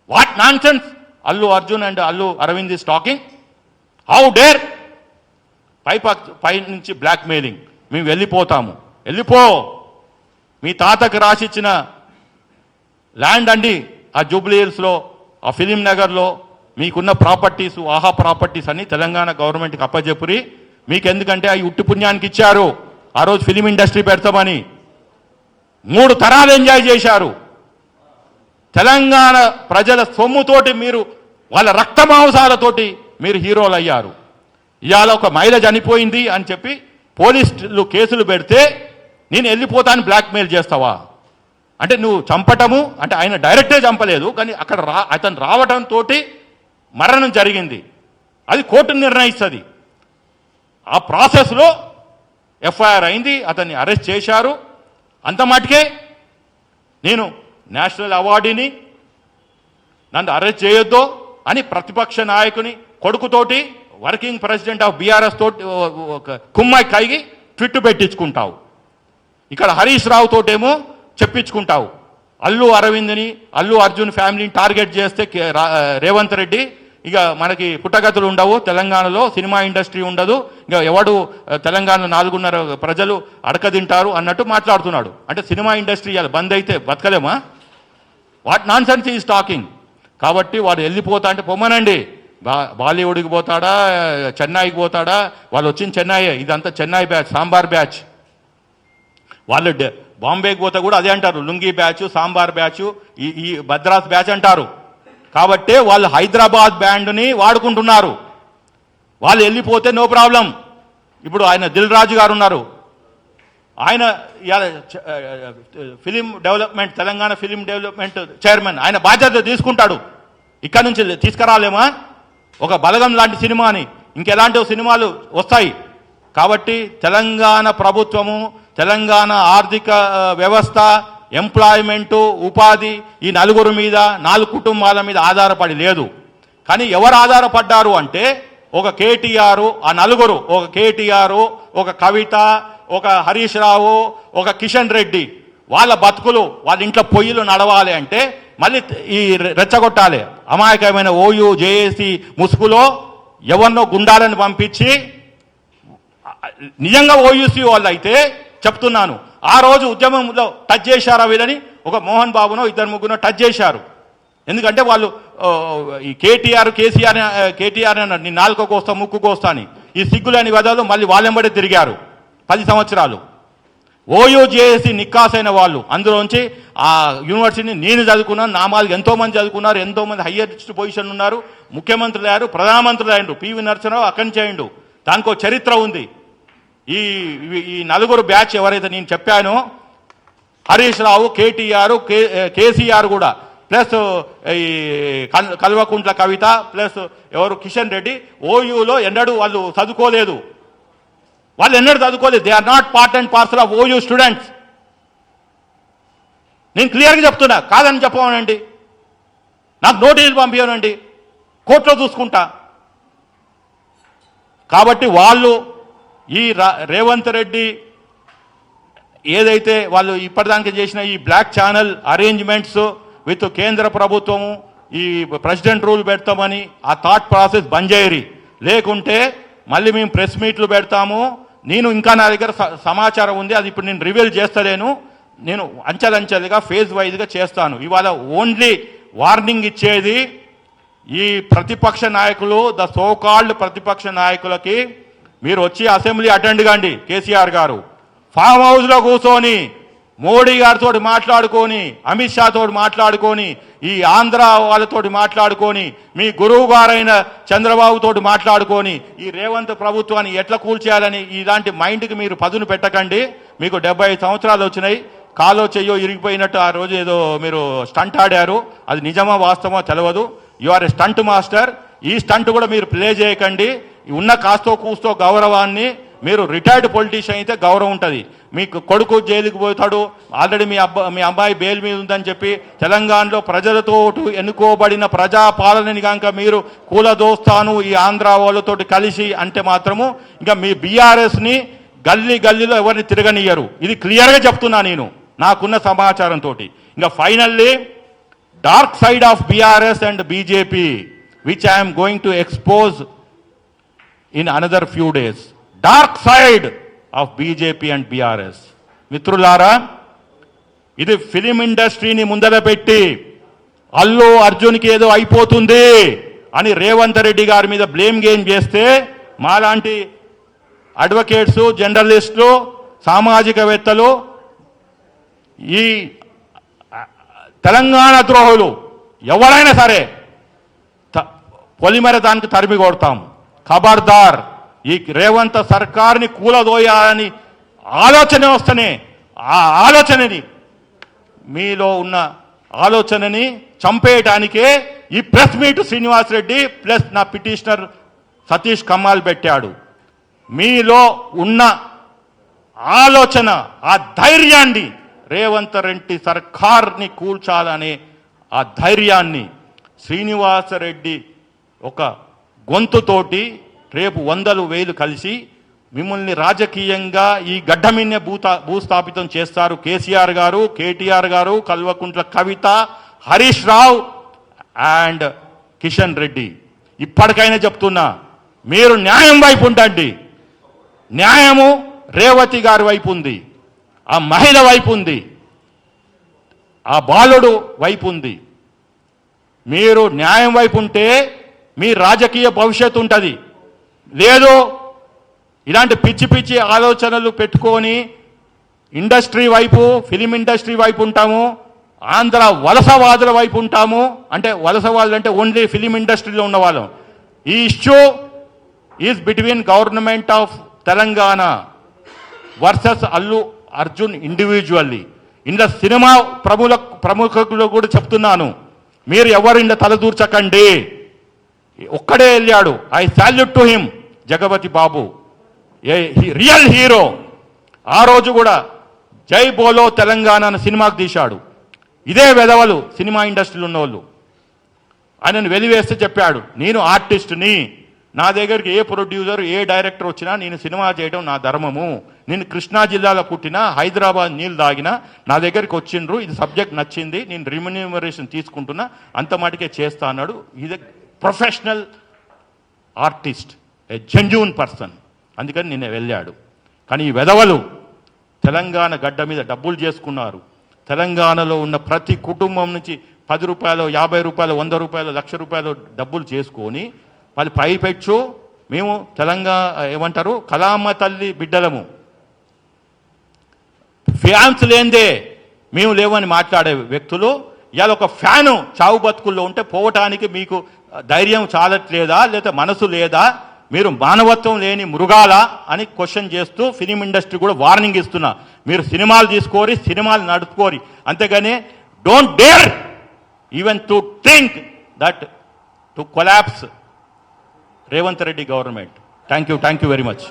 What nonsense Allu Arjun and Allu Aravind is talking. How dare. పై నుంచి black mailing. మేము వెళ్ళిపోతాము. వెళ్ళిపో. మీ తాతకు రాసిచ్చిన ల్యాండ్ అండి ఆ జూబ్లీ హిల్స్లో, ఆ ఫిలిం నగర్లో మీకున్న ప్రాపర్టీస్, ఆహా ప్రాపర్టీస్ అన్ని తెలంగాణ గవర్నమెంట్కి అప్పచెప్పురి. మీకు ఎందుకంటే అవి ఉట్టి పుణ్యానికి ఇచ్చారు. ఆ రోజు ఫిలిం ఇండస్ట్రీ పెడతామని 3 తరాలు ఎంజాయ్ చేశారు. తెలంగాణ ప్రజల సొమ్ముతోటి మీరు, వాళ్ళ రక్త మాంసాలతోటి మీరు హీరోలు అయ్యారు. ఇవాళ ఒక మహిళ చనిపోయింది అని చెప్పి పోలీసులు కేసులు పెడితే నేను వెళ్ళిపోతాను బ్లాక్మెయిల్ చేస్తావా? అంటే నువ్వు చంపటము అంటే ఆయన డైరెక్టే చంపలేదు, కానీ అక్కడ అతను రావడంతో మరణం జరిగింది. అది కోర్టు నిర్ణయిస్తుంది. ఆ ప్రాసెస్లో ఎఫ్ఐఆర్ అయింది, అతన్ని అరెస్ట్ చేశారు. అంత మటుకే నేను నేషనల్ అవార్డుని నన్ను అరెస్ట్ చేయొద్దు అని ప్రతిపక్ష నాయకుని కొడుకుతోటి, వర్కింగ్ ప్రెసిడెంట్ ఆఫ్ బీఆర్ఎస్ తోటి కుమ్మాయి కైగి ట్విట్ పెట్టించుకుంటావు. ఇక్కడ హరీష్ రావు తోటేమో చెప్పించుకుంటావు. అల్లు అరవింద్ని, అల్లు అర్జున్ ఫ్యామిలీని టార్గెట్ చేస్తే రేవంత్ రెడ్డి ఇక మనకి పుట్టగతులు ఉండవు, తెలంగాణలో సినిమా ఇండస్ట్రీ ఉండదు, ఇక ఎవడు తెలంగాణ 4.5 ప్రజలు అడకదింటారు అన్నట్టు మాట్లాడుతున్నాడు. అంటే సినిమా ఇండస్ట్రీ ఇలా బంద్ అయితే బతకలేమా? What nonsense is talking. కాబట్టి వాడు వెళ్ళిపోతా అంటే పొమ్మనండి. బాలీవుడ్కి పోతాడా, చెన్నైకి పోతాడా? వాళ్ళు వచ్చిన చెన్నై, ఇదంతా చెన్నై బ్యాచ్, సాంబార్ బ్యాచ్. వాళ్ళు బాంబేకి పోతే కూడా అదే అంటారు, లుంగీ బ్యాచ్, సాంబార్ బ్యాచ్, ఈ భద్రాస్ బ్యాచ్ అంటారు. కాబట్టి వాళ్ళు హైదరాబాద్ బ్యాండ్ని వాడుకుంటున్నారు. వాళ్ళు వెళ్ళిపోతే నో ప్రాబ్లం. ఇప్పుడు ఆయన దిల్ రాజు గారు ఉన్నారు, ఆయన film development, Telangana film development chairman, ఆయన బాధ్యత తీసుకుంటాడు. ఇక్కడ నుంచి తీసుకురాలేమా ఒక బలగం లాంటి సినిమాని? ఇంకెలాంటి సినిమాలు వస్తాయి. కాబట్టి తెలంగాణ ప్రభుత్వము, తెలంగాణ ఆర్థిక వ్యవస్థ, ఎంప్లాయ్మెంటు, ఉపాధి ఈ 4 మీద, 4 కుటుంబాల మీద ఆధారపడి లేదు. కానీ ఎవరు ఆధారపడ్డారు అంటే ఒక కేటీఆర్, ఆ 4, ఒక కేటీఆర్, ఒక కవిత, ఒక హరీష్ రావు, ఒక కిషన్ రెడ్డి, వాళ్ళ బతుకులు, వాళ్ళ ఇంట్లో పొయ్యిలు నడవాలి అంటే మళ్ళీ ఈ రెచ్చగొట్టాలి. అమాయకమైన ఓయూ జేఏసీ ముసుగులో ఎవరినో గుండాలను పంపించి, నిజంగా ఓయూసీ వాళ్ళు అయితే చెప్తున్నాను, ఆ రోజు ఉద్యమంలో టచ్ చేశారా వీళ్ళని? ఒక మోహన్ బాబునో 2-3 టచ్ చేశారు. ఎందుకంటే వాళ్ళు ఈ కేటీఆర్ అన్నారు, నీ నాలుకో కోస్తా, ముక్కు కోస్తా అని. ఈ సిగ్గులేని వదలు మళ్ళీ వాళ్ళెంబడే తిరిగారు 10 సంవత్సరాలు. ఓయూ జేఏసీ నిక్కాసైన వాళ్ళు, అందులోంచి ఆ యూనివర్సిటీని నేను చదువుకున్నాను, నా మాదిరి ఎంతోమంది చదువుకున్నారు, ఎంతోమంది హయ్యెస్ట్ పొజిషన్ ఉన్నారు, ముఖ్యమంత్రులు అయ్యారు, ప్రధానమంత్రులు అయ్యారు. పివి నరసింహరావు అక్కడి నుంచి అయ్యిండు. దానికో చరిత్ర ఉంది. ఈ 4 బ్యాచ్ ఎవరైతే నేను చెప్పానో, హరీష్ రావు, కేటీఆర్, కేసీఆర్ కూడా, ప్లస్ ఈ కల్వకుంట్ల కవిత, ప్లస్ ఎవరు కిషన్ రెడ్డి, ఓయూలో ఎన్నడూ వాళ్ళు చదువుకోలేదు. వాళ్ళు ఎన్నడూ చదువుకోలేదు. They are not part and parcel of OU students. నేను క్లియర్గా చెప్తున్నా, కాదని చెప్పమనండి, నాకు నోటీసులు పంపించనండి, కోర్టులో చూసుకుంటా. కాబట్టి వాళ్ళు ఈ రేవంత్ రెడ్డి ఏదైతే వాళ్ళు ఇప్పటిదానికి చేసిన ఈ బ్లాక్ ఛానల్ అరేంజ్మెంట్స్ విత్ కేంద్ర ప్రభుత్వము, ఈ ప్రెసిడెంట్ రూల్ పెడతామని ఆ థాట్ ప్రాసెస్ బంద్ చేయరి. లేకుంటే మళ్ళీ మేము ప్రెస్ మీట్లు పెడతాము. నేను ఇంకా నా దగ్గర సమాచారం ఉంది, అది ఇప్పుడు నేను రివీల్ చేస్తలేను. నేను అంచెలంచెలుగా ఫేజ్ వైజ్గా చేస్తాను. ఇవాళ ఓన్లీ వార్నింగ్ ఇచ్చేది ఈ ప్రతిపక్ష నాయకులు, ద సోకాల్డ్ ప్రతిపక్ష నాయకులకి, మీరు వచ్చి అసెంబ్లీ అటెండ్ కండి. కేసీఆర్ గారు ఫామ్ హౌస్లో కూర్చొని మోడీ గారితో మాట్లాడుకొని, అమిత్ షా తోటి మాట్లాడుకొని, ఈ ఆంధ్ర వాళ్ళతోటి మాట్లాడుకొని, మీ గురువు గారైన చంద్రబాబు తోటి మాట్లాడుకొని ఈ రేవంత్ ప్రభుత్వాన్ని ఎట్లా కూల్చేయాలని ఇలాంటి మైండ్కి మీరు పదును పెట్టకండి. మీకు 75 సంవత్సరాలు వచ్చినాయి, కాలో చెయ్యో ఇరిగిపోయినట్టు ఆ రోజు ఏదో మీరు స్టంట్ ఆడారు, అది నిజమా వాస్తవమో తెలియదు. You are a stunt master. ఈ స్టంట్ కూడా మీరు ప్లే చేయకండి. ఉన్న కాస్తో కూస్తో గౌరవాన్ని, మీరు రిటైర్డ్ పొలిటీషియన్ అయితే గౌరవం ఉంటుంది. మీకు కొడుకు జైలుకి పోతాడు, ఆల్రెడీ మీ అమ్మాయి బెయిల్ మీద ఉందని చెప్పి తెలంగాణలో ప్రజలతో ఎన్నుకోబడిన ప్రజాపాలనని కనుక మీరు కూలదోస్తాను ఈ ఆంధ్ర వాళ్ళతోటి కలిసి అంటే మాత్రము ఇంకా మీ బీఆర్ఎస్ని గల్లీలో ఎవరిని తిరగనియ్యరు. ఇది క్లియర్గా చెప్తున్నా నేను నాకున్న సమాచారంతో. ఇంకా finally dark side of BRS and BJP, which I am going to expose in another few days. Dark side of BJP and BRS. మిత్రులారా, ఇది ఫిలిం ఇండస్ట్రీని ముందర పెట్టి అల్లు అర్జున్కి ఏదో అయిపోతుంది అని రేవంత్ రెడ్డి గారి మీద బ్లేమ్ గేమ్ చేస్తే మాలాంటి అడ్వకేట్స్, జర్నలిస్టులు, సామాజికవేత్తలు, ఈ తెలంగాణ ద్రోహులు ఎవరైనా సరే పొలిమేర దానికి తరిమి కొడతాం. ఖబర్దార్, ఈ రేవంత్ సర్కార్ని కూలదోయాలని ఆలోచన వస్తేనే ఆ ఆలోచనని, మీలో ఉన్న ఆలోచనని చంపేయటానికే ఈ press meet Srinivas Reddy plus నా పిటిషనర్ సతీష్ కమ్మాల్ పెట్టాడు. మీలో ఉన్న ఆలోచన, ఆ ధైర్యాన్ని, రేవంత్ రెడ్డి సర్కార్ని కూల్చాలనే ఆ ధైర్యాన్ని శ్రీనివాసరెడ్డి ఒక గొంతుతోటి రేపు 100,000 కలిసి మిమ్మల్ని రాజకీయంగా ఈ గడ్డ మీదనే భూస్థాపితం చేస్తారు. కేసీఆర్ గారు, కేటీఆర్ గారు, కల్వకుంట్ల కవిత, హరీష్ రావు అండ్ కిషన్ రెడ్డి. ఇప్పటికైనా చెప్తున్నా, మీరు న్యాయం వైపు ఉండండి. న్యాయము రేవతి గారి వైపు ఉంది, ఆ మహిళ వైపు ఉంది, ఆ బాలుడు వైపు ఉంది. మీరు న్యాయం వైపు ఉంటే మీ రాజకీయ భవిష్యత్తు ఉంటుంది. లేదు ఇలాంటి పిచ్చి పిచ్చి ఆలోచనలు పెట్టుకొని ఇండస్ట్రీ వైపు, ఫిలిం ఇండస్ట్రీ వైపు ఉంటాము, ఆంధ్ర వలసవాదుల వైపు ఉంటాము. అంటే వలసవాదులు అంటే ఓన్లీ ఫిలిం ఇండస్ట్రీలో ఉన్న వాళ్ళం. ఈ issue is between government of Telangana versus Allu Arjun individually. ఇందులో సినిమా ప్రముఖులు కూడా చెప్తున్నాను, మీరు ఎవరు ఇంత తలదూర్చకండి. ఒక్కడే వెళ్ళాడు, I salute to him, Jagapathi Babu, A real hero. ఆ రోజు కూడా జై బోలో తెలంగాణ అనే సినిమాకు తీశాడు. ఇదే వెధవలు సినిమా ఇండస్ట్రీలో ఉన్నవాళ్ళు ఆయనను వెలివేస్తే చెప్పాడు, నేను ఆర్టిస్ట్ని, నా దగ్గరికి ఏ ప్రొడ్యూసర్, ఏ డైరెక్టర్ వచ్చినా నేను సినిమా చేయడం నా ధర్మము. నేను కృష్ణా జిల్లాలో పుట్టిన, హైదరాబాద్ నీళ్ళు తాగిన, నా దగ్గరికి వచ్చిండ్రు, ఇది సబ్జెక్ట్ నచ్చింది, నేను రిమ్యూనరేషన్ తీసుకుంటున్నా, అంత మటుకే చేస్తా అన్నాడు. ఇది ప్రొఫెషనల్ ఆర్టిస్ట్, ఏ జెన్యూన్ పర్సన్. అందుకని నిన్న వెళ్ళాడు. కానీ ఈ వెధవలు తెలంగాణ గడ్డ మీద డబ్బులు చేసుకున్నారు. తెలంగాణలో ఉన్న ప్రతి కుటుంబం నుంచి 10 రూపాయలు, 50 రూపాయలు, 100 రూపాయలు, 1,00,000 రూపాయలు డబ్బులు చేసుకొని వాళ్ళు పైపెచ్చు మేము తెలంగాణ ఏమంటారు కళామ్మ తల్లి బిడ్డలము, ఫ్యాన్స్ లేందే మేము లేవని మాట్లాడే వ్యక్తులు ఇవాళ ఒక ఫ్యాను చావు బతుకుల్లో ఉంటే పోవటానికి మీకు ధైర్యం చాలట్లేదా, లేదా మనసు లేదా, మీరు మానవత్వం లేని మృగాలా అని క్వశ్చన్ చేస్తూ ఫిలిం ఇండస్ట్రీ కూడా వార్నింగ్ ఇస్తున్నా. మీరు సినిమాలు తీసుకోరి, సినిమాలు నడుపుకోరి, అంతేగాని don't dare even to think that to collapse Revanth Reddy government. Thank you very much.